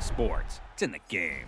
sports. It's in the game.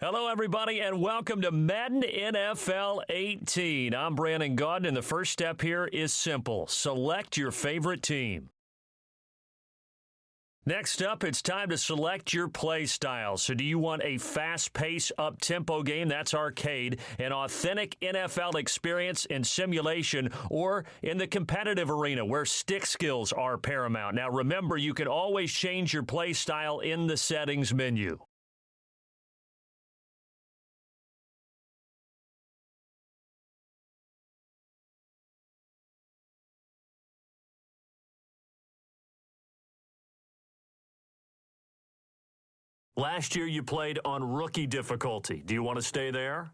Hello, everybody, and welcome to Madden NFL 18. I'm Brandon Gaudin, and the first step here is simple. Select your favorite team. Next up, it's time to select your play style. So do you want a fast-paced, up-tempo game? That's arcade. An authentic NFL experience in simulation, or in the competitive arena where stick skills are paramount. Now, remember, you can always change your play style in the settings menu. Last year, you played on rookie difficulty. Do you want to stay there?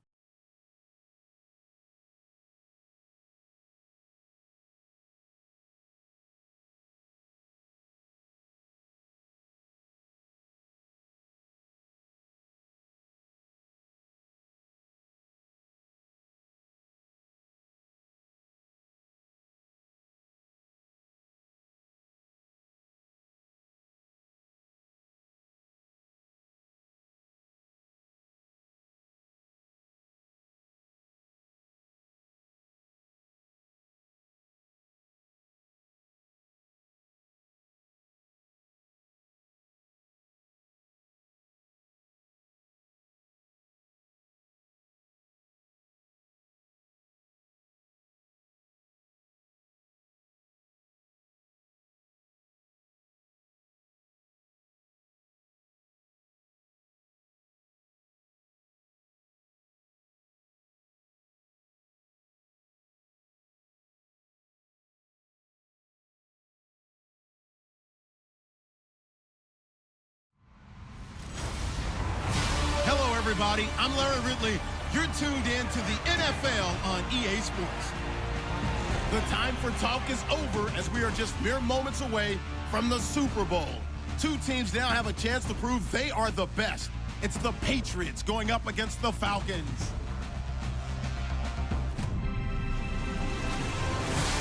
Everybody, I'm Larry Ridley. You're tuned in to the NFL on EA Sports. The time for talk is over as we are just mere moments away from the Super Bowl. Two teams now have a chance to prove they are the best. It's the Patriots going up against the Falcons.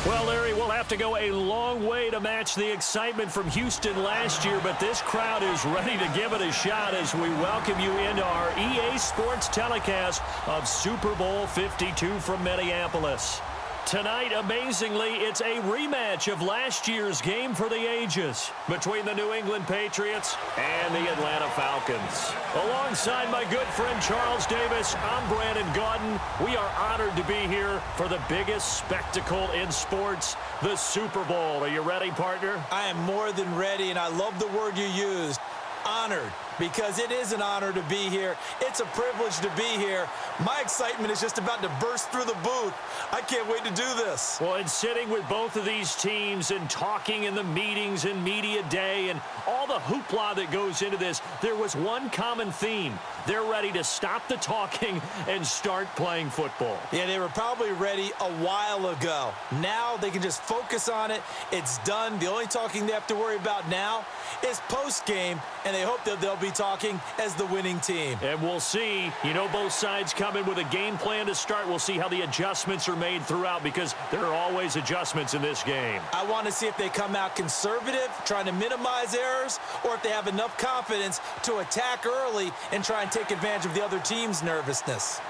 Well, Larry, we'll have to go a long way to match the excitement from Houston last year, but this crowd is ready to give it a shot as we welcome you into our EA Sports telecast of Super Bowl 52 from Minneapolis. Tonight, amazingly, it's a rematch of last year's game for the ages between the New England Patriots and the Atlanta Falcons. Alongside my good friend Charles Davis, I'm Brandon Gaudin. We are honored to be here for the biggest spectacle in sports, the Super Bowl. Are you ready, partner? I am more than ready, and I love the word you used, honored, because it is an honor to be here. It's a privilege to be here. My excitement is just about to burst through the booth. I can't wait to do this. Well, and sitting with both of these teams and talking in the meetings and media day and all the hoopla that goes into this, there was one common theme. They're ready to stop the talking and start playing football. Yeah, they were probably ready a while ago. Now they can just focus on it. It's done. The only talking they have to worry about now is post-game, and they hope that they'll be talking as the winning team. And we'll see. You know, both sides come in with a game plan to start. We'll see how the adjustments are made throughout, because there are always adjustments in this game. I want to see if they come out conservative, trying to minimize errors, or if they have enough confidence to attack early and try and take advantage of the other team's nervousness.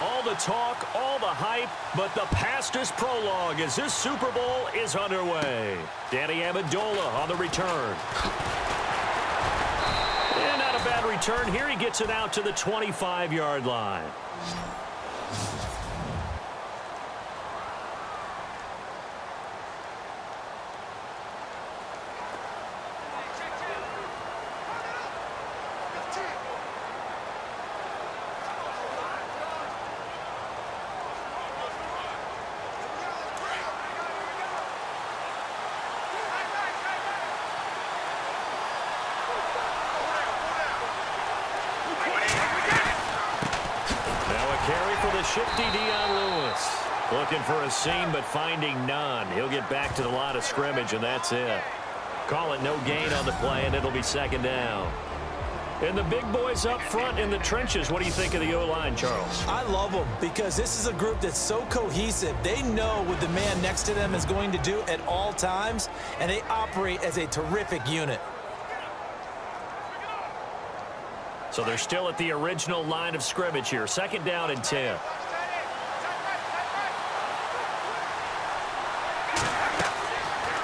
All the talk, all the hype, but the pastors prologue as this Super Bowl is underway. Danny Amendola on the return. And not a bad return here. He gets it out to the 25-yard line. shifty Dion Lewis. Looking for a seam, but finding none. He'll get back to the line of scrimmage, and that's it. Call it no gain on the play, and it'll be second down. And the big boys up front in the trenches, what do you think of the O-line, Charles? I love them because this is a group that's so cohesive. They know what the man next to them is going to do at all times, and they operate as a terrific unit. So they're still at the original line of scrimmage here. Second down and 10.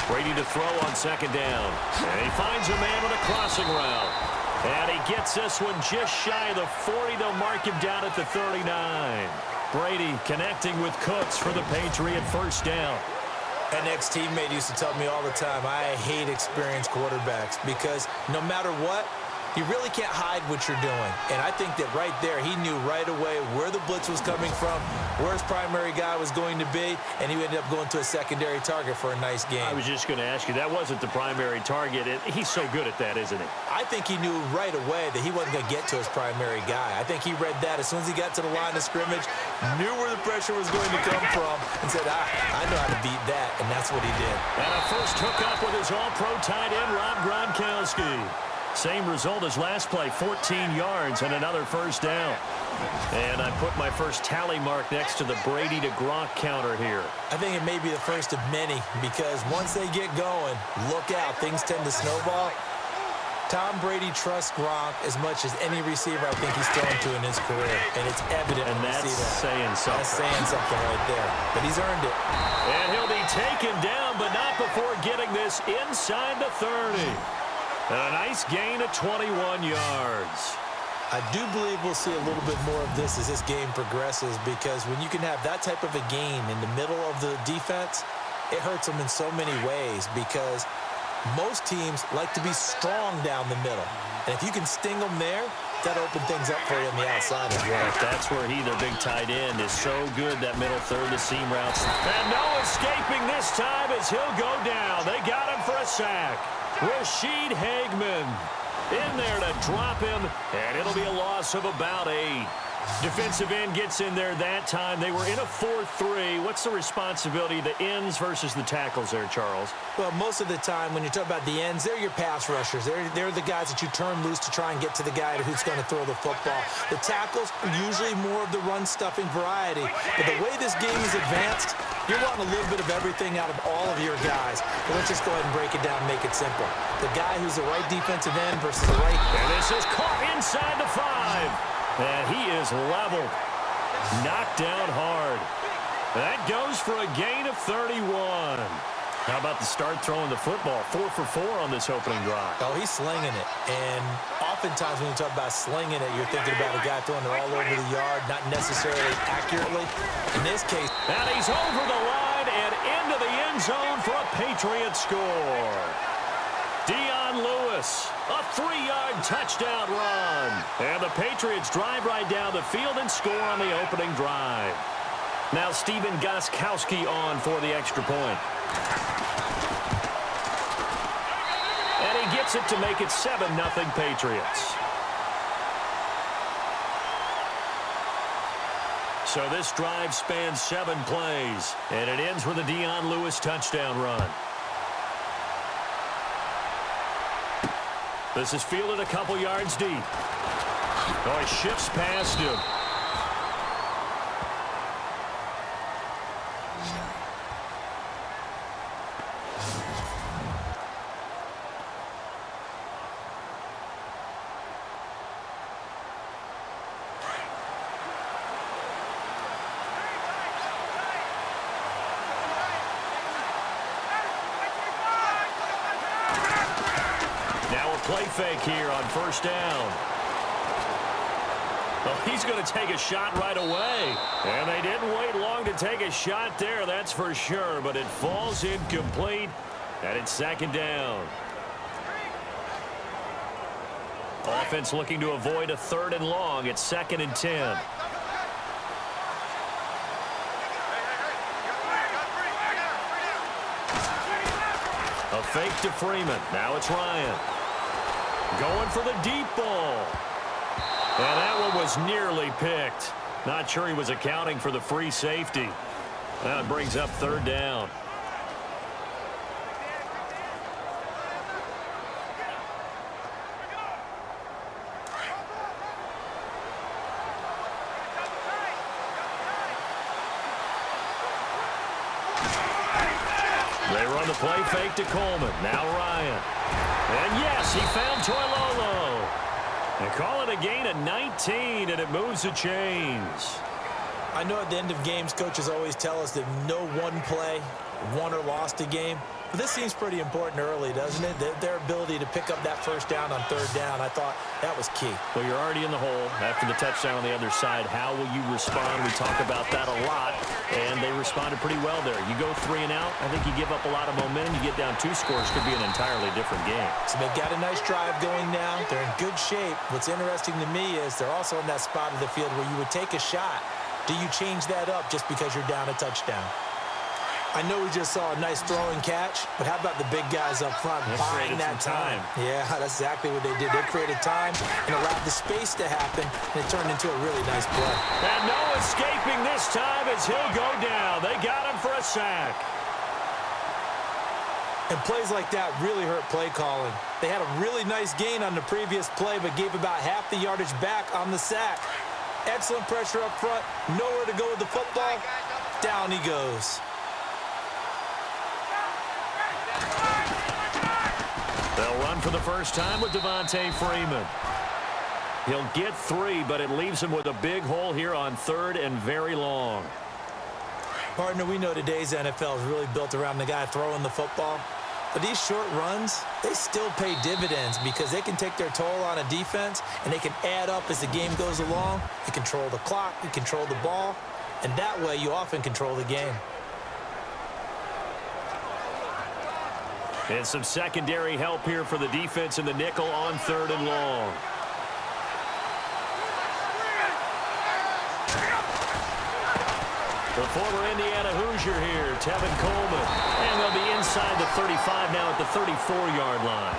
Brady to throw on second down. And he finds a man with a crossing route. And he gets this one just shy of the 40. They'll mark him down at the 39. Brady connecting with Cooks for the Patriot first down. An ex-teammate used to tell me all the time, I hate experienced quarterbacks because no matter what, you really can't hide what you're doing. And I think that right there, he knew right away where the blitz was coming from, where his primary guy was going to be, and he ended up going to a secondary target for a nice game. I was just going to ask you, that wasn't the primary target. He's so good at that, isn't he? I think he knew right away that he wasn't going to get to his primary guy. I think he read that as soon as he got to the line of scrimmage, knew where the pressure was going to come from, and said, I know how to beat that, and that's what he did. And a first hookup with his all-pro tight end, Rob Gronkowski. Same result as last play, 14 yards and another first down. And I put my first tally mark next to the Brady to Gronk counter here. I think it may be the first of many because once they get going, look out, things tend to snowball. Tom Brady trusts Gronk as much as any receiver I think he's thrown to in his career. And it's evident when you see that. Saying something. That's saying something right there. But he's earned it. And he'll be taken down, but not before getting this inside the 30. And a nice gain of 21 yards. I do believe we'll see a little bit more of this as this game progresses because when you can have that type of a gain in the middle of the defense, it hurts them in so many ways because most teams like to be strong down the middle. And if you can sting them there, that'll open things up for you on the outside as well. That's where he, their big tight end, is so good, that middle third, the seam routes. And no escaping this time as he'll go down. They got him for a sack. Rashid Hageman in there to drop him, and it'll be a loss of about 8. Defensive end gets in there that time. They were in a 4-3. What's the responsibility of the ends versus the tackles there, Charles? Well, most of the time when you talk about the ends, they're your pass rushers. They're the guys that you turn loose to try and get to the guy who's going to throw the football. The tackles are usually more of the run-stuffing variety. But the way this game is advanced, you're wanting a little bit of everything out of all of your guys. But let's just go ahead and break it down and make it simple. The guy who's the right defensive end versus the right... And this is caught inside the 5. And he is leveled. Knocked down hard. That goes for a gain of 31. How about the start throwing the football? 4 for 4 on this opening drive. Oh, he's slinging it. And oftentimes when you talk about slinging it, you're thinking about a guy throwing it all over the yard, not necessarily accurately. In this case... And he's over the line and into the end zone for a Patriot score. Dion Lewis, a 3-yard touchdown run. And the Patriots drive right down the field and score on the opening drive. Now Stephen Gostkowski on for the extra point. And he gets it to make it 7-0 Patriots. So this drive spans 7 plays, and it ends with a Dion Lewis touchdown run. This is fielded a couple yards deep. Oh, he shifts past him. Play fake here on first down. Well, he's going to take a shot right away. And they didn't wait long to take a shot there, that's for sure. But it falls incomplete, and it's second down. Offense looking to avoid a 3rd and long. It's 2nd and 10. A fake to Freeman. Now it's Ryan. Going for the deep ball. And that one was nearly picked. Not sure he was accounting for the free safety. That brings up third down. They run the play fake to Coleman. Now Ryan. And yes, he found Toilolo. They call it a gain of 19, and it moves the chains. I know at the end of games, coaches always tell us that no one play won or lost a game. But this seems pretty important early, doesn't it? Their ability to pick up that first down on third down, I thought that was key. Well, you're already in the hole after the touchdown on the other side. How will you respond? We talk about that a lot, and they responded pretty well there. You go 3 and out, I think you give up a lot of momentum. You get down 2 scores, could be an entirely different game. So they've got a nice drive going now. They're in good shape. What's interesting to me is they're also in that spot of the field where you would take a shot. Do you change that up just because you're down a touchdown? I know we just saw a nice throwing catch, but how about the big guys up front buying that time? Yeah, that's exactly what they did. They created time and allowed the space to happen, and it turned into a really nice play. And no escaping this time as he'll go down. They got him for a sack. And plays like that really hurt play calling. They had a really nice gain on the previous play, but gave about half the yardage back on the sack. Excellent pressure up front. Nowhere to go with the football. Down he goes. They'll run for the first time with Devontae Freeman. He'll get 3, but it leaves him with a big hole here on 3rd and very long. Partner, we know today's NFL is really built around the guy throwing the football. But these short runs, they still pay dividends because they can take their toll on a defense, and they can add up as the game goes along. You control the clock, you control the ball, and that way you often control the game. And some secondary help here for the defense in the nickel on 3rd and long. The former Indiana Hoosier here, Tevin Coleman. And they'll be inside the 35 now at the 34-yard line.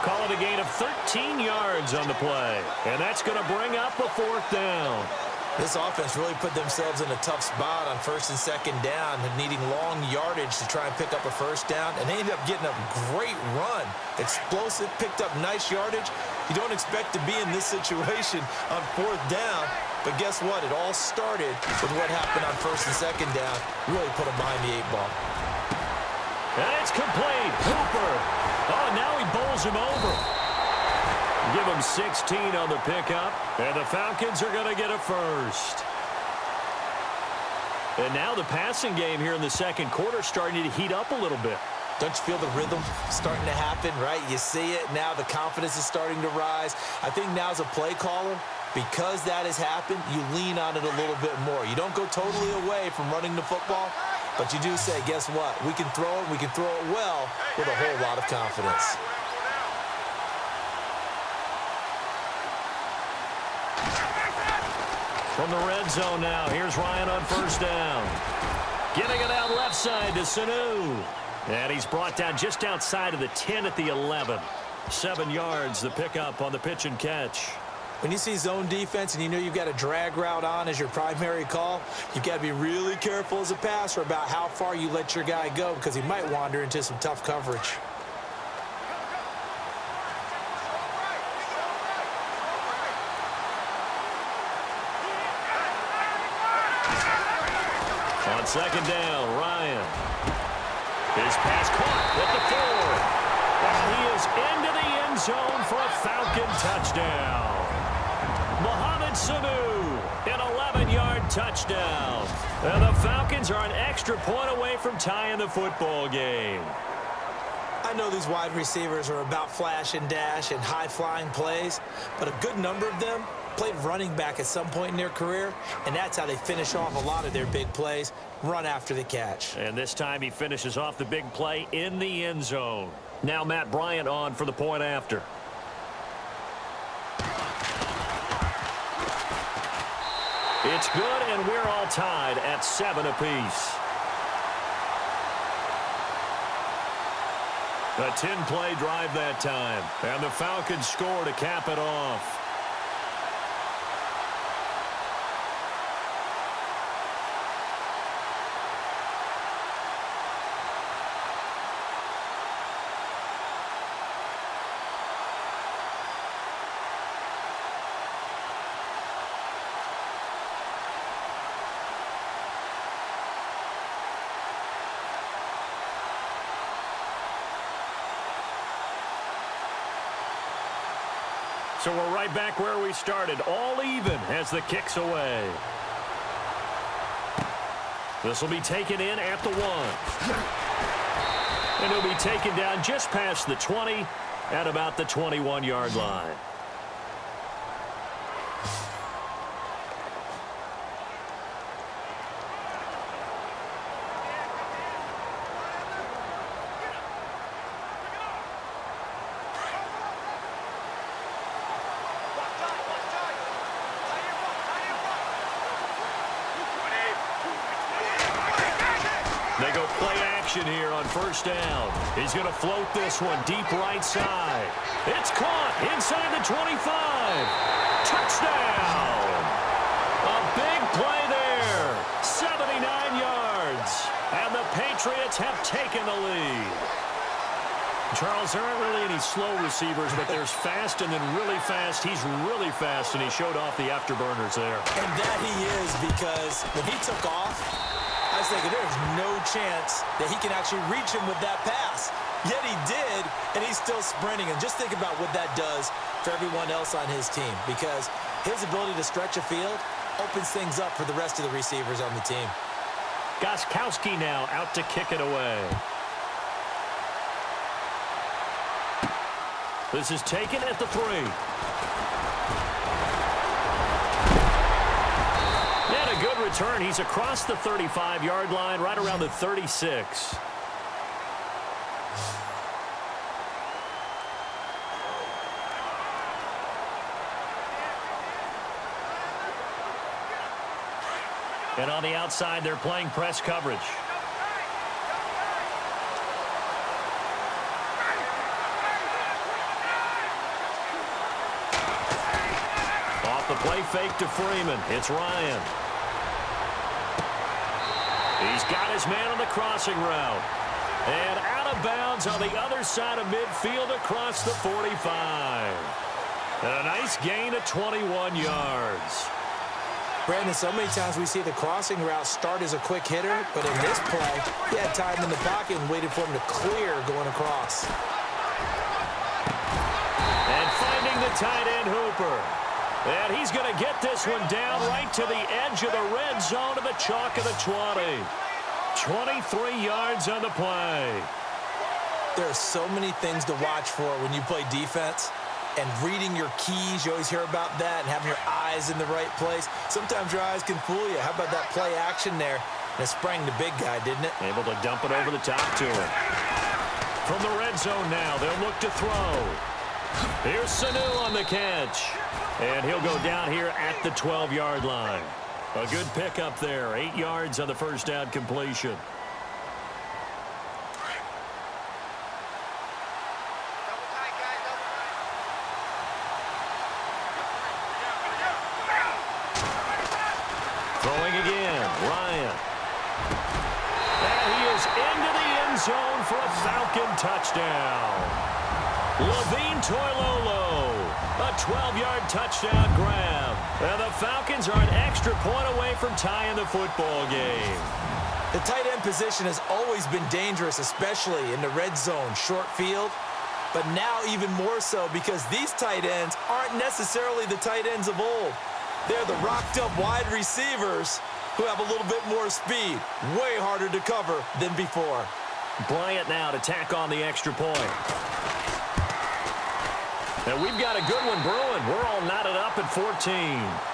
Call it a gain of 13 yards on the play. And that's going to bring up a 4th down. This offense really put themselves in a tough spot on 1st and 2nd down, needing long yardage to try and pick up a 1st down, and they ended up getting a great run. Explosive, picked up nice yardage. You don't expect to be in this situation on 4th down, but guess what? It all started with what happened on 1st and 2nd down. Really put them behind the 8 ball. And it's complete. Hooper. Oh, now he bowls him over. Give him 16 on the pickup, and the Falcons are going to get a 1st. And now the passing game here in the 2nd quarter starting to heat up a little bit. Don't you feel the rhythm starting to happen, right? You see it. Now the confidence is starting to rise. I think now as a play caller, because that has happened, you lean on it a little bit more. You don't go totally away from running the football, but you do say, guess what? We can throw it. We can throw it well with a whole lot of confidence. From the red zone now, here's Ryan on 1st down. Getting it out left side to Sanu. And he's brought down just outside of the 10 at the 11. 7 yards, the pickup on the pitch and catch. When you see zone defense and you know you've got a drag route on as your primary call, you've got to be really careful as a passer about how far you let your guy go because he might wander into some tough coverage. On 2nd down, Ryan. His pass caught at the 4. And he is into the end zone for a Falcon touchdown. Mohamed Sanu, an 11-yard touchdown. And the Falcons are an extra point away from tying the football game. I know these wide receivers are about flash and dash and high-flying plays, but a good number of them played running back at some point in their career, and that's how they finish off a lot of their big plays, run after the catch. And this time he finishes off the big play in the end zone. Now Matt Bryant on for the point after. It's good, and we're all tied at 7 apiece. A 10-play drive that time, and the Falcons score to cap it off. So we're right back where we started, all even as the kick's away. This will be taken in at the 1. And he'll be taken down just past the 20 at about the 21-yard line. They go play action here on first down. He's going to float this one deep right side. It's caught inside the 25. Touchdown. A big play there. 79 yards. And the Patriots have taken the lead. Charles, there aren't really any slow receivers, but there's fast and then really fast. He's really fast, and he showed off the afterburners there. And that he is, because when he took off, I was thinking there's no chance that he can actually reach him with that pass. Yet he did, and he's still sprinting. And just think about what that does for everyone else on his team, because his ability to stretch a field opens things up for the rest of the receivers on the team. Gostkowski now out to kick it away. This is taken at the 3. And a good return. He's across the 35-yard line, right around the 36. And on the outside, they're playing press coverage. Off the play fake to Freeman. It's Ryan. He's got his man on the crossing route. And out of bounds on the other side of midfield across the 45. And a nice gain of 21 yards. Brandon, so many times we see the crossing route start as a quick hitter, but in this play, he had time in the pocket and waited for him to clear going across. And finding the tight end Hooper. And he's going to get this one down right to the edge of the red zone of the chalk of the 20. 23 yards on the play. There are so many things to watch for when you play defense. And reading your keys, you always hear about that, and having your eyes in the right place. Sometimes your eyes can fool you. How about that play action there? And it sprang the big guy, didn't it? Able to dump it over the top to him. From the red zone now, they'll look to throw. Here's Sanu on the catch. And he'll go down here at the 12-yard line. A good pickup there. 8 yards on the first down completion. Throwing again, Ryan. And he is into the end zone for a Falcon touchdown. Levine Toilolo, a 12-yard touchdown grab. And the Falcons are an extra point away from tying the football game. The tight end position has always been dangerous, especially in the red zone, short field. But now even more so because these tight ends aren't necessarily the tight ends of old. They're the rocked-up wide receivers who have a little bit more speed. Way harder to cover than before. Bryant now to tack on the extra point. And we've got a good one brewing. We're all knotted up at 14.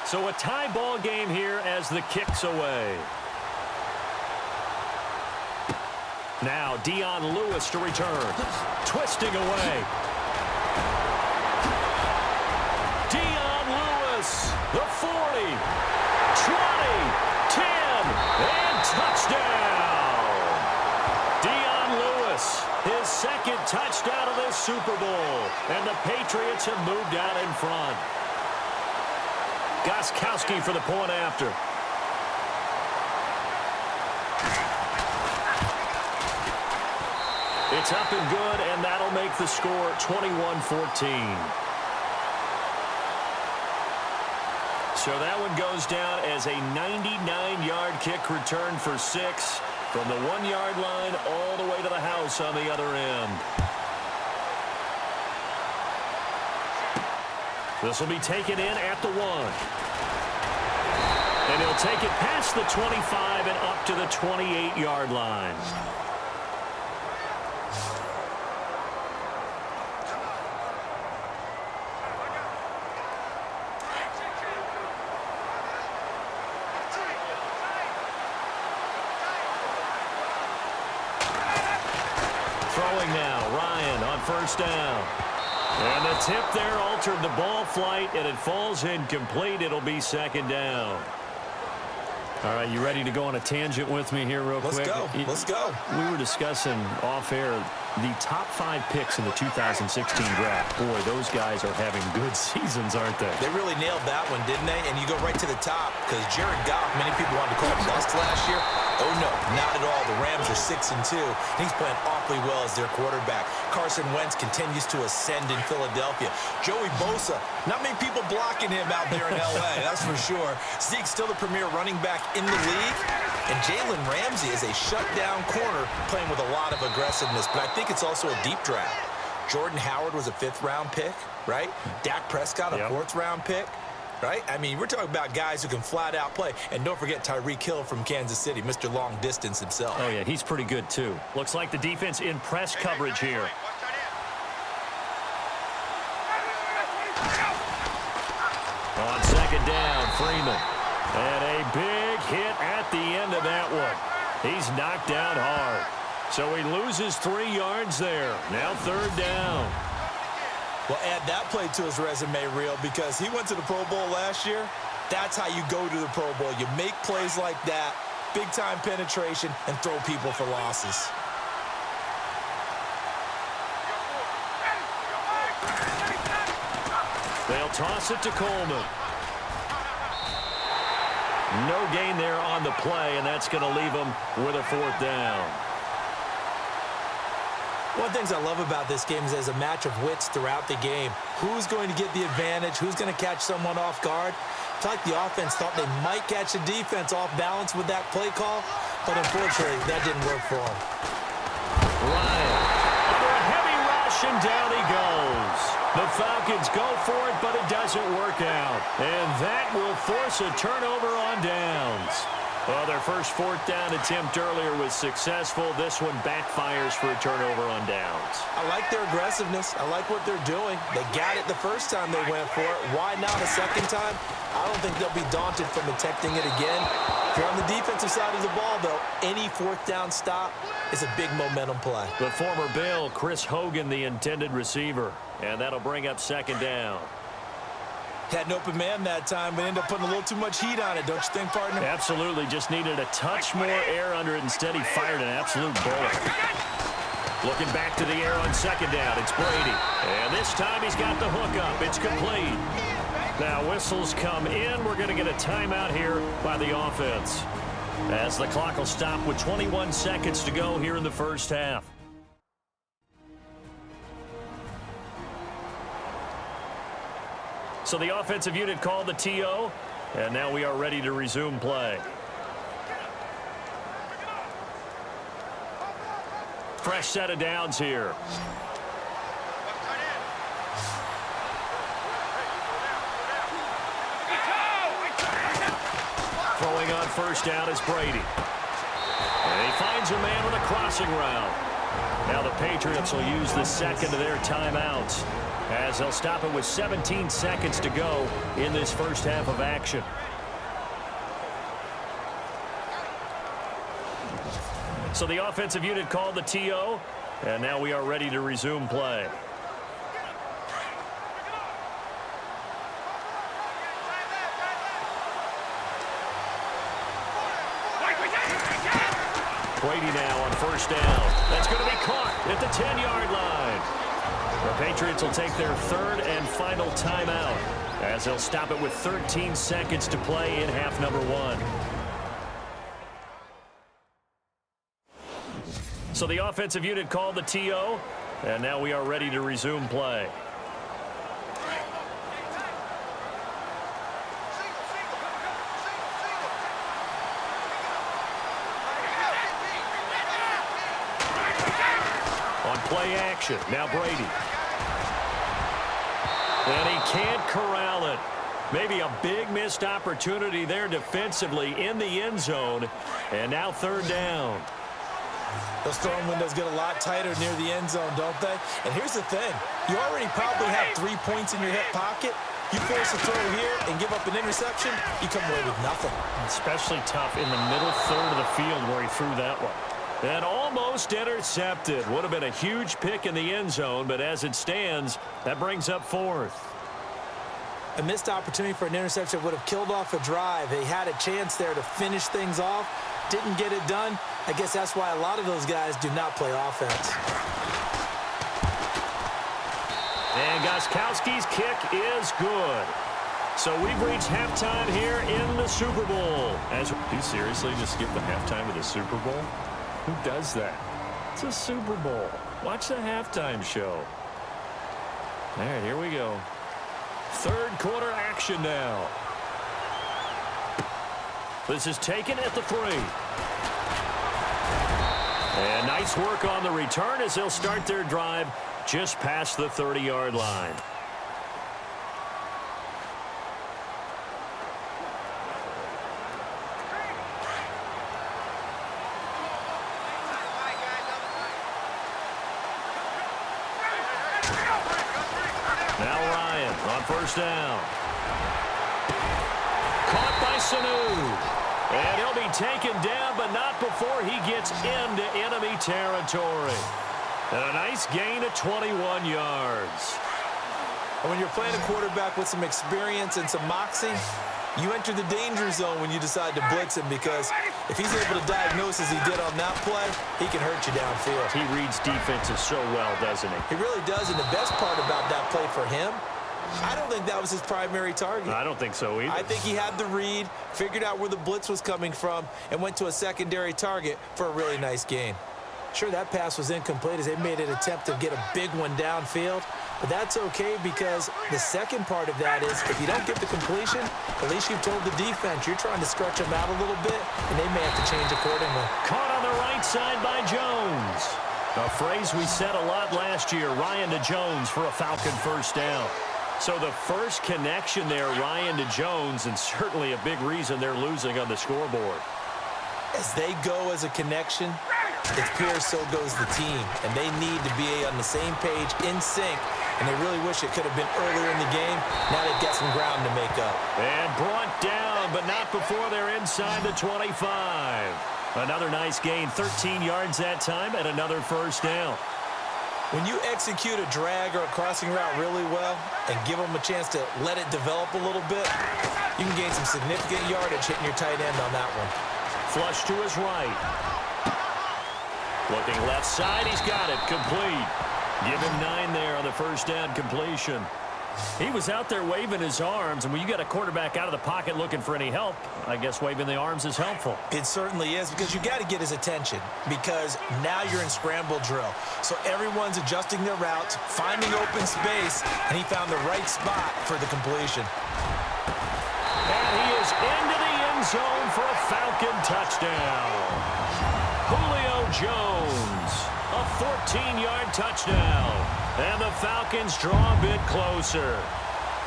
So a tie ball game here as the kick's away. Now Dion Lewis to return. Twisting away. Dion Lewis, the 40, 20, 10, and touchdown. Dion Lewis, his second touchdown of this Super Bowl. And the Patriots have moved out in front. Gostkowski for the point after. It's up and good, and that'll make the score 21-14. So that one goes down as a 99-yard kick return for 6 from the 1-yard line all the way to the house on the other end. This will be taken in at the 1. And he'll take it past the 25 and up to the 28-yard line. Throwing now, Ryan on first down. And the tip there altered the ball flight, and it falls incomplete. It'll be second down. All right, you ready to go on a tangent with me here real quick? Let's go. We were discussing off-air the top 5 picks in the 2016 draft. Boy, those guys are having good seasons, aren't they? They really nailed that one, didn't they? And you go right to the top because Jared Goff, many people wanted to call him bust last year. Oh, no, not at all. The Rams are 6-2, and he's playing awfully well as their quarterback. Carson Wentz continues to ascend in Philadelphia. Joey Bosa, not many people blocking him out there in L.A., that's for sure. Zeke's still the premier running back in the league. And Jalen Ramsey is a shutdown corner playing with a lot of aggressiveness, but I think it's also a deep draft. Jordan Howard was a 5th-round pick, right? Dak Prescott, a 4th-round pick, right? I mean, we're talking about guys who can flat-out play. And don't forget Tyreek Hill from Kansas City, Mr. Long Distance himself. Oh, yeah, he's pretty good, too. Looks like the defense in press coverage here. On second down, Freeman. And a big hit at the end of that one. He's knocked down hard. So he loses 3 yards there. Now 3rd down. Well, add that play to his resume reel because he went to the Pro Bowl last year. That's how you go to the Pro Bowl. You make plays like that, big-time penetration, and throw people for losses. They'll toss it to Coleman. No gain there on the play, and that's going to leave them with a 4th down. One of the things I love about this game is there's a match of wits throughout the game. Who's going to get the advantage? Who's going to catch someone off guard? I feel like the offense thought they might catch the defense off balance with that play call, but unfortunately, that didn't work for them. Ryan, under a heavy rush, and down he goes. The Falcons go for it, but it doesn't work out. And that will force a turnover on downs. Well, their first 4th down attempt earlier was successful. This one backfires for a turnover on downs. I like their aggressiveness. I like what they're doing. They got it the first time they went for it. Why not a second time? I don't think they'll be daunted from attempting it again. If you're on the defensive side of the ball, though, any 4th down stop is a big momentum play. The former Bill, Chris Hogan, the intended receiver. And that'll bring up 2nd down. Had an open man that time, but ended up putting a little too much heat on it, don't you think, partner? Absolutely. Just needed a touch more air under it. Instead, he fired an absolute bullet. Looking back to the air on 2nd down. It's Brady. And this time he's got the hook up. It's complete. Now whistles come in. We're going to get a timeout here by the offense, as the clock will stop with 21 seconds to go here in the first half. So the offensive unit called the TO, and now we are ready to resume play. Fresh set of downs here. Throwing on first down is Brady. And he finds a man with a crossing route. Now the Patriots will use the second of their timeouts, as they'll stop it with 17 seconds to go in this first half of action. So the offensive unit called the TO, and now we are ready to resume play. Brady now on first down. That's going to be caught at the 10-yard line. The Patriots will take their 3rd and final timeout, as they'll stop it with 13 seconds to play in half number 1. So the offensive unit called the TO, and now we are ready to resume play. On play action, now Brady. And he can't corral it. Maybe a big missed opportunity there defensively in the end zone. And now third down. Those throwing windows get a lot tighter near the end zone, don't they? And here's the thing. You already probably have 3 points in your hip pocket. You force a throw here and give up an interception, you come away with nothing. Especially tough in the middle third of the field where he threw that one. And almost intercepted. Would have been a huge pick in the end zone, but as it stands, that brings up fourth. A missed opportunity for an interception would have killed off a drive. They had a chance there to finish things off. Didn't get it done. I guess that's why a lot of those guys do not play offense. And Gostkowski's kick is good. So we've reached halftime here in the Super Bowl. Do you seriously just skip the halftime of the Super Bowl? Who does that? It's a Super Bowl. Watch the halftime show. All right, here we go. Third quarter action now. This is taken at the 3. And nice work on the return as they'll start their drive just past the 30-yard line. Now Ryan on first down. Caught by Sanu. And he'll be taken down, but not before he gets into enemy territory. And a nice gain of 21 yards. And when you're playing a quarterback with some experience and some moxie, you enter the danger zone when you decide to blitz him, because if he's able to diagnose as he did on that play, he can hurt you downfield. He reads defenses so well, doesn't he? He really does, and the best part about that play for him, I don't think that was his primary target. I don't think so either. I think he had the read, figured out where the blitz was coming from, and went to a secondary target for a really nice gain. Sure, that pass was incomplete as they made an attempt to get a big one downfield, but that's okay, because the second part of that is if you don't get the completion, at least you've told the defense you're trying to stretch them out a little bit, and they may have to change accordingly. Caught on the right side by Jones. A phrase we said a lot last year, Ryan to Jones for a Falcon first down. So the first connection there, Ryan to Jones, and certainly a big reason they're losing on the scoreboard. As they go as a connection, it's pure, so goes the team. And they need to be on the same page, in sync. And they really wish it could have been earlier in the game. Now they've got some ground to make up. And brought down, but not before they're inside the 25. Another nice gain, 13 yards that time, and another first down. When you execute a drag or a crossing route really well and give them a chance to let it develop a little bit, you can gain some significant yardage hitting your tight end on that one. Flush to his right. Looking left side, he's got it, complete. Give him 9 there on the first down completion. He was out there waving his arms, and when you got a quarterback out of the pocket looking for any help, I guess waving the arms is helpful. It certainly is, because you got to get his attention, because now you're in scramble drill. So everyone's adjusting their routes, finding open space, and he found the right spot for the completion. And he is into the end zone for a Falcon touchdown. Julio Jones, a 14-yard touchdown. And the Falcons draw a bit closer.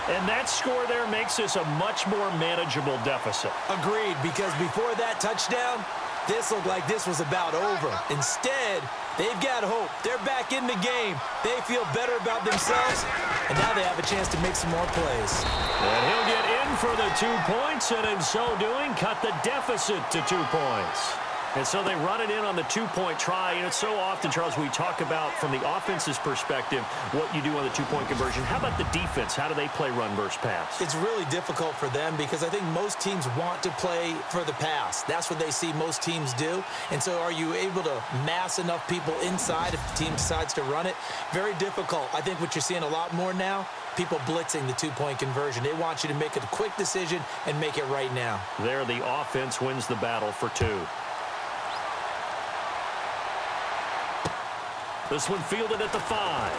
And that score there makes this a much more manageable deficit. Agreed, because before that touchdown, this looked like this was about over. Instead, they've got hope. They're back in the game. They feel better about themselves, and now they have a chance to make some more plays. And he'll get in for the 2 points, and in so doing, cut the deficit to 2 points. And so they run it in on the 2-point try. You know, so often, Charles, we talk about from the offense's perspective what you do on the 2-point conversion. How about the defense? How do they play run versus pass? It's really difficult for them, because I think most teams want to play for the pass. That's what they see most teams do. And so are you able to mass enough people inside if the team decides to run it? Very difficult. I think what you're seeing a lot more now, people blitzing the 2-point conversion. They want you to make a quick decision and make it right now. There, the offense wins the battle for 2. This one fielded at the 5.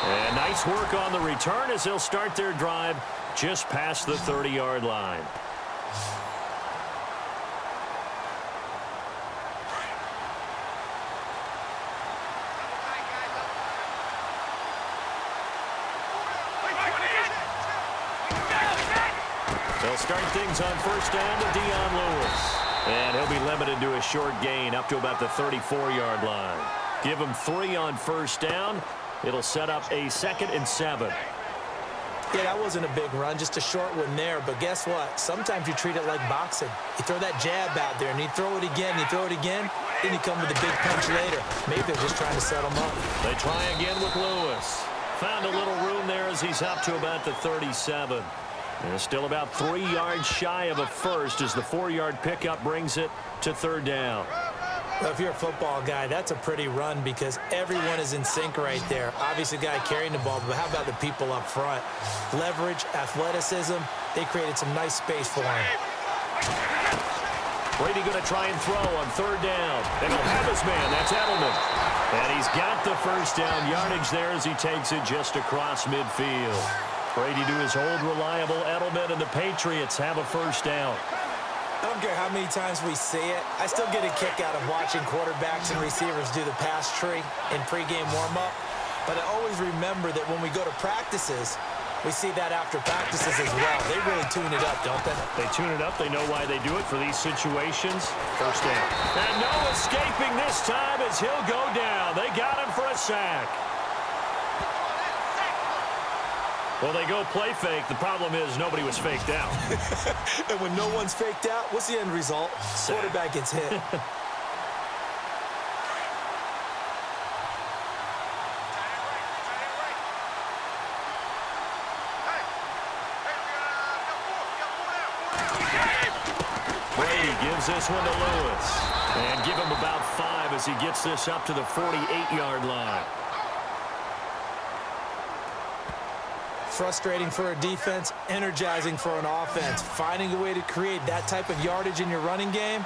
And nice work on the return as they'll start their drive just past the 30-yard line. They'll start things on first down to Dion Lewis. And he'll be limited to a short gain up to about the 34-yard line. Give him 3 on first down. It'll set up a 2nd and 7. Yeah, that wasn't a big run, just a short one there. But guess what? Sometimes you treat it like boxing. You throw that jab out there, and you throw it again, you throw it again, then you come with a big punch later. Maybe they're just trying to set him up. They try again with Lewis. Found a little room there as he's up to about the 37. And still about 3 yards shy of a first as the 4-yard pickup brings it to 3rd down. Well, if you're a football guy, that's a pretty run because everyone is in sync right there. Obviously, the guy carrying the ball, but how about the people up front? Leverage, athleticism, they created some nice space for him. Brady going to try and throw on 3rd down. And he'll have his man. That's Edelman. And he's got the first down yardage there as he takes it just across midfield. Brady to his old reliable Edelman, and the Patriots have a first down. I don't care how many times we see it. I still get a kick out of watching quarterbacks and receivers do the pass tree in pregame warm-up. But I always remember that when we go to practices, we see that after practices as well. They really tune it up, don't they? They tune it up. They know why they do it for these situations. First down. And no escaping this time as he'll go down. They got him for a sack. Well, they go play fake. The problem is nobody was faked out. And when no one's faked out, what's the end result? Sack. Quarterback gets hit. Brady gives this one to Lewis. And give him about 5 as he gets this up to the 48-yard line. Frustrating for a defense, energizing for an offense. Finding a way to create that type of yardage in your running game,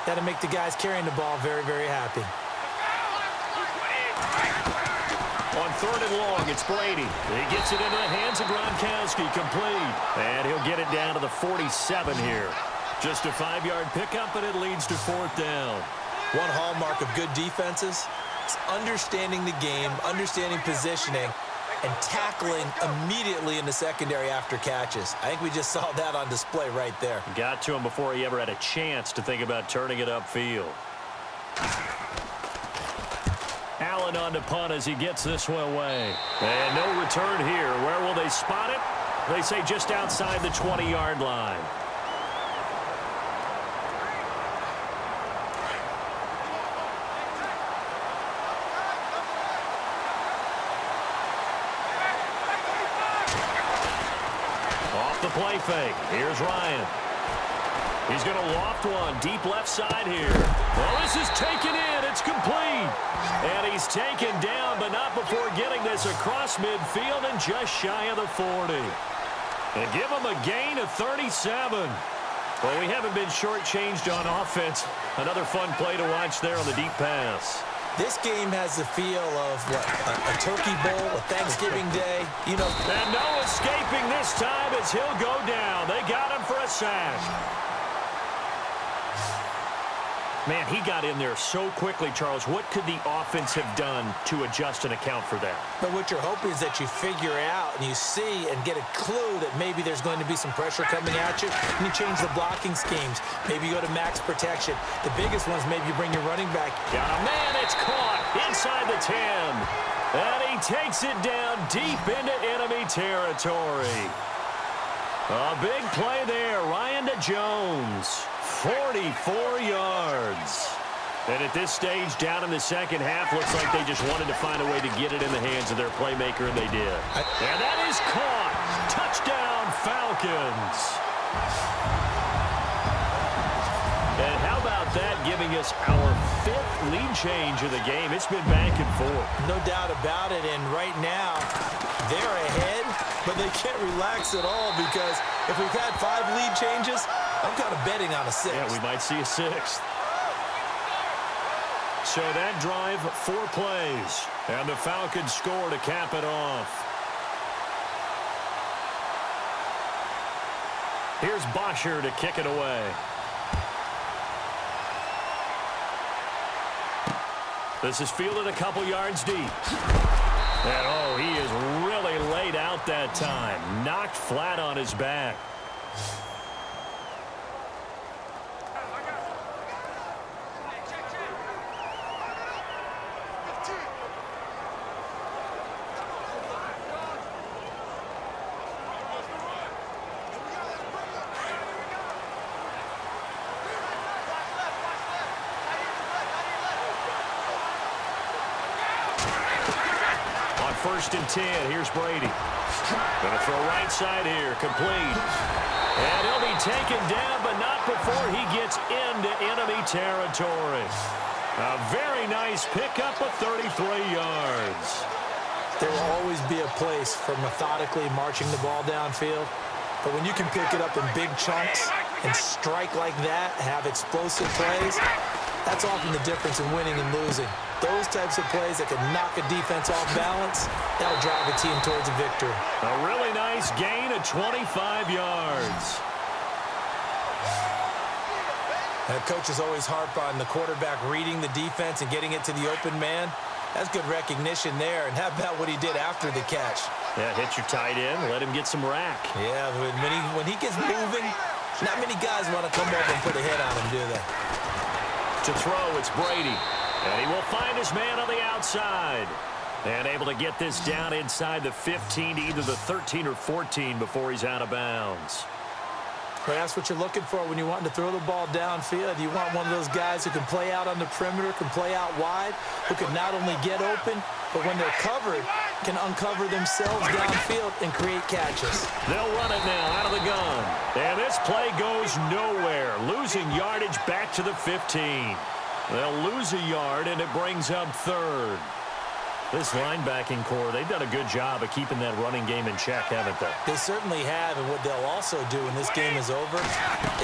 that'll make the guys carrying the ball very, very happy. On 3rd and long, it's Brady. He gets it into the hands of Gronkowski, complete. And he'll get it down to the 47 here. Just a 5-yard pickup, and it leads to 4th down. One hallmark of good defenses is understanding the game, understanding positioning, and tackling immediately in the secondary after catches. I think we just saw that on display right there. Got to him before he ever had a chance to think about turning it upfield. Allen on to punt as he gets this one away. And no return here. Where will they spot it? They say just outside the 20-yard line. Play fake. Here's Ryan. He's going to loft one deep left side here. Well, this is taken in. It's complete. And he's taken down, but not before getting this across midfield and just shy of the 40. And give him a gain of 37. Well, we haven't been shortchanged on offense. Another fun play to watch there on the deep pass. This game has the feel of, what, a turkey bowl, a Thanksgiving day, you know. And no escaping this time as he'll go down. They got him for a sack. Man, he got in there so quickly, Charles. What could the offense have done to adjust and account for that? But what you're hoping is that you figure out and you see and get a clue that maybe there's going to be some pressure coming at you, and you change the blocking schemes. Maybe you go to max protection. The biggest ones, maybe you bring your running back. Got a man, it's caught inside the 10. And he takes it down deep into enemy territory. A big play there. Ryan to Jones. 44 yards. And at this stage, down in the second half, looks like they just wanted to find a way to get it in the hands of their playmaker, and they did. And that is caught. Touchdown, Falcons. And how about that giving us our 5th lead change of the game? It's been back and forth. No doubt about it, and right now, they're ahead, but they can't relax at all because if we've had 5 lead changes, I'm kind of betting on a 6th. Yeah, we might see a 6th. So that drive, 4 plays. And the Falcons score to cap it off. Here's Bosher to kick it away. This is fielded a couple yards deep. And, oh, he is really laid out that time. Knocked flat on his back. First and 10. Here's Brady. Going to throw right side here. Complete. And he'll be taken down, but not before he gets into enemy territory. A very nice pickup of 33 yards. There will always be a place for methodically marching the ball downfield. But when you can pick it up in big chunks and strike like that, have explosive plays, that's often the difference in winning and losing. Those types of plays that can knock a defense off balance, that'll drive a team towards a victory. A really nice gain of 25 yards. Coaches always harp on the quarterback reading the defense and getting it to the open man. That's good recognition there. And how about what he did after the catch? Yeah, hit your tight end, let him get some rack. Yeah, when he gets moving, not many guys want to come over and put a hit on him, do they? To throw, it's Brady. And he will find his man on the outside. And able to get this down inside the 15 to either the 13 or 14 before he's out of bounds. Well, that's what you're looking for when you're wanting to throw the ball downfield. You want one of those guys who can play out on the perimeter, can play out wide, who can not only get open, but when they're covered, can uncover themselves downfield and create catches. They'll run it now out of the gun. And this play goes nowhere. Losing yardage back to the 15. They'll lose a yard, and it brings up third. This linebacking core, they've done a good job of keeping that running game in check, haven't they? They certainly have, and what they'll also do when this game is over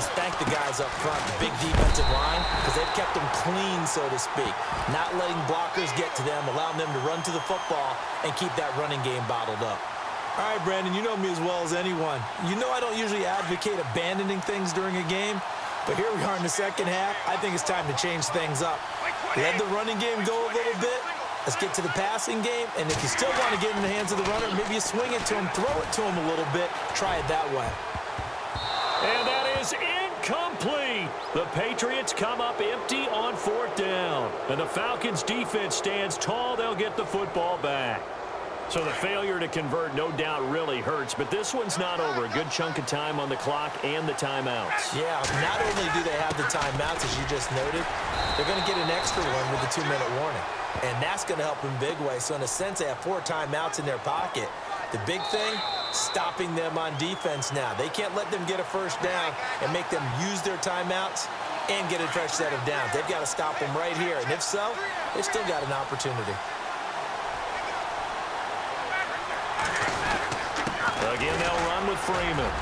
is thank the guys up front, the big defensive line, because they've kept them clean, so to speak. Not letting blockers get to them, allowing them to run to the football and keep that running game bottled up. All right, Brandon, you know me as well as anyone. You know I don't usually advocate abandoning things during a game. But here we are in the second half. I think it's time to change things up. Let the running game go a little bit. Let's get to the passing game. And if you still want to get in the hands of the runner, maybe you swing it to him, throw it to him a little bit. Try it that way. And that is incomplete. The Patriots come up empty on 4th down. And the Falcons defense stands tall. They'll get the football back. So the failure to convert no doubt really hurts, but this one's not over. A good chunk of time on the clock and the timeouts. Yeah, not only do they have the timeouts, as you just noted, they're going to get an extra one with the 2-minute warning. And that's going to help in a big way. So in a sense, they have 4 timeouts in their pocket. The big thing, stopping them on defense now. They can't let them get a first down and make them use their timeouts and get a fresh set of downs. They've got to stop them right here. And if so, they've still got an opportunity. Again, they'll run with Freeman.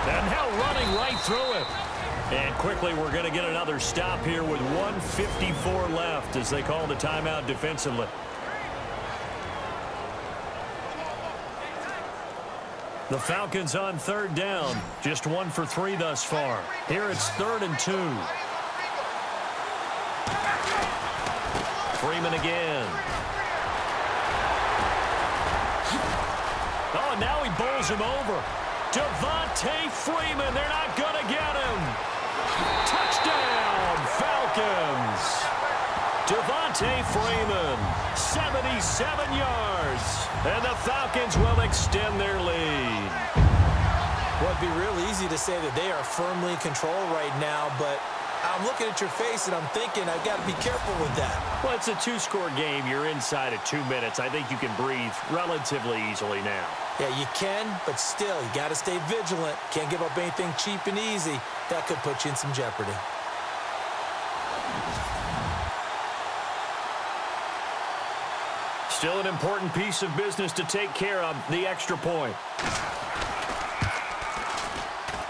And now running right through it. And quickly, we're going to get another stop here with 1:54 left as they call the timeout defensively. The Falcons on 3rd down. Just 1 for 3 thus far. Here it's 3rd and 2. Freeman again. Oh, now he bowls him over. Devontae Freeman, they're not going to get him. Touchdown, Falcons. Devontae Freeman, 77 yards. And the Falcons will extend their lead. Well, it'd be real easy to say that they are firmly in control right now, but I'm looking at your face and I'm thinking I've got to be careful with that. Well, it's a 2-score game. You're inside of 2 minutes. I think you can breathe relatively easily now. Yeah, you can, but still, you got to stay vigilant. Can't give up anything cheap and easy. That could put you in some jeopardy. Still an important piece of business to take care of, the extra point.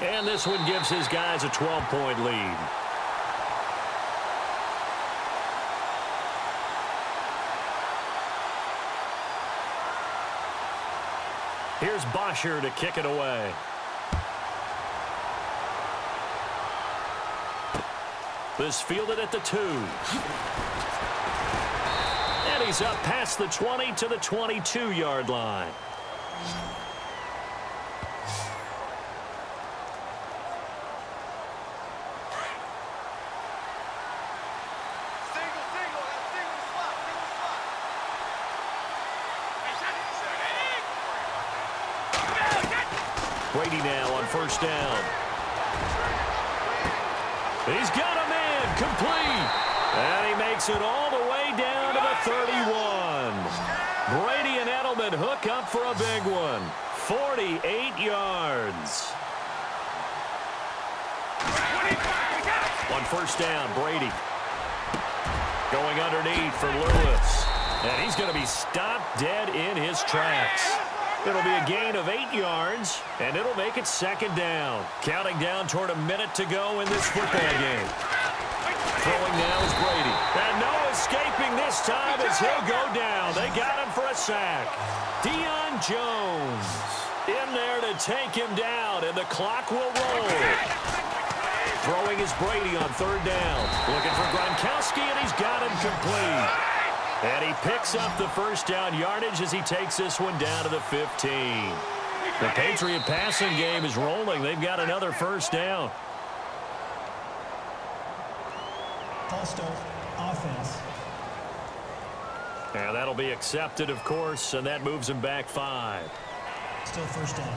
And this one gives his guys a 12-point lead. Here's Bosher to kick it away. This fielded at the 2. And he's up past the 20 to the 22-yard line. Brady now on first down. He's got a man complete. And he makes it all the way down to the 31. Brady and Edelman hook up for a big one. 48 yards. On first down, Brady. Going underneath for Lewis. And he's going to be stopped dead in his tracks. It'll be a gain of 8 yards, and it'll make it second down. Counting down toward a minute to go in this football game. Throwing now is Brady. And no escaping this time as he'll go down. They got him for a sack. Deion Jones in there to take him down, and the clock will roll. Throwing is Brady on third down. Looking for Gronkowski, and he's got him complete. And he picks up the first down yardage as he takes this one down to the 15. The Patriot passing game is rolling. They've got another first down. False start, offense. And that'll be accepted, of course, and that moves him back 5. Still first down.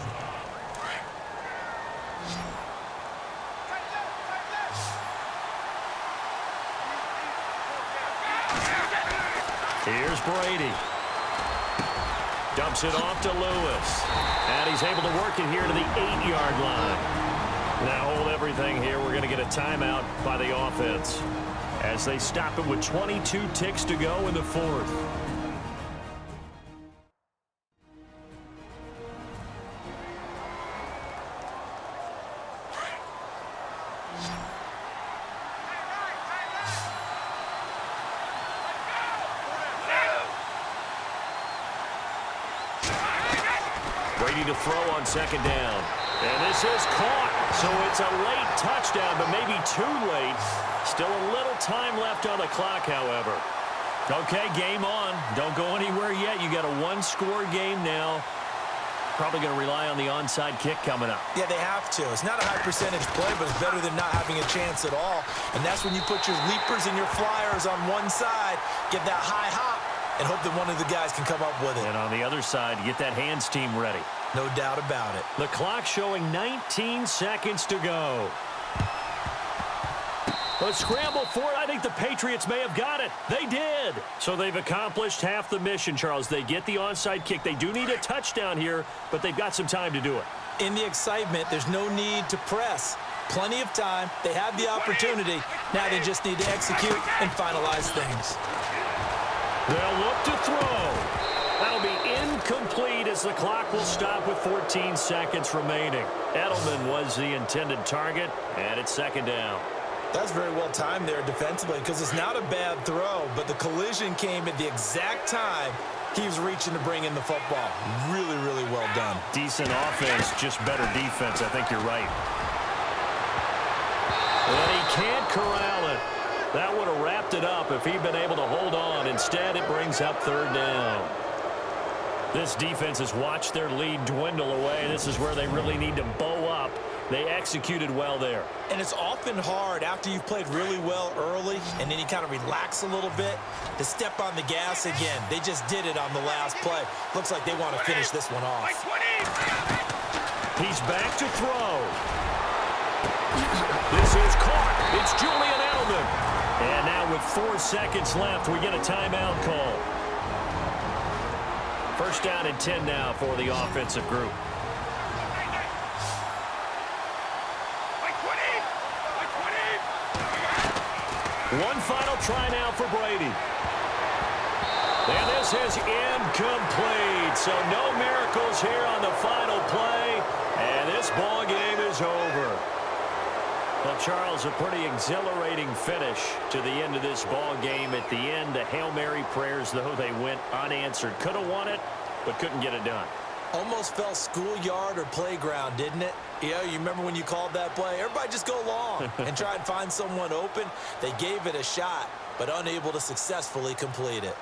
Here's Brady. Dumps it off to Lewis. And he's able to work it here to the 8-yard line. Now hold everything here. We're going to get a timeout by the offense as they stop it with 22 ticks to go in the 4th. Brady to throw on second down. And this is caught. So it's a late touchdown, but maybe too late. Still a little time left on the clock, however. Okay, game on. Don't go anywhere yet. You got a one-score game now. Probably going to rely on the onside kick coming up. Yeah, they have to. It's not a high percentage play, but it's better than not having a chance at all. And that's when you put your leapers and your flyers on one side, get that high hop, and hope that one of the guys can come up with it. And on the other side, get that hands team ready. No doubt about it. The clock showing 19 seconds to go. A scramble for it. I think the Patriots may have got it. They did. So they've accomplished half the mission, Charles. They get the onside kick. They do need a touchdown here, but they've got some time to do it. In the excitement, there's no need to press. Plenty of time. They have the opportunity. Now they just need to execute and finalize things. They'll look to throw. That'll be incomplete as the clock will stop with 14 seconds remaining. Edelman was the intended target, and it's second down. That's very well timed there defensively because it's not a bad throw, but the collision came at the exact time he was reaching to bring in the football. Really, really well done. Decent offense, just better defense. I think you're right. And he can't corral it. That would have wrapped it up if he'd been able to hold on. Instead, it brings up third down. This defense has watched their lead dwindle away. This is where they really need to bow up. They executed well there. And it's often hard after you've played really well early and then you kind of relax a little bit to step on the gas again. They just did it on the last play. Looks like they want to finish this one off. He's back to throw. This is caught. It's Julian Edelman. And now with 4 seconds left, we get a timeout call. First down and 10 now for the offensive group. One final try now for Brady. And this is incomplete. So no miracles here on the final play. And this ball game is over. Well, Charles, a pretty exhilarating finish to the end of this ball game. At the end, the Hail Mary prayers, though, they went unanswered. Could have won it, but couldn't get it done. Almost felt schoolyard or playground, didn't it? Yeah, you remember when you called that play? Everybody just go long and try and find someone open. They gave it a shot, but unable to successfully complete it.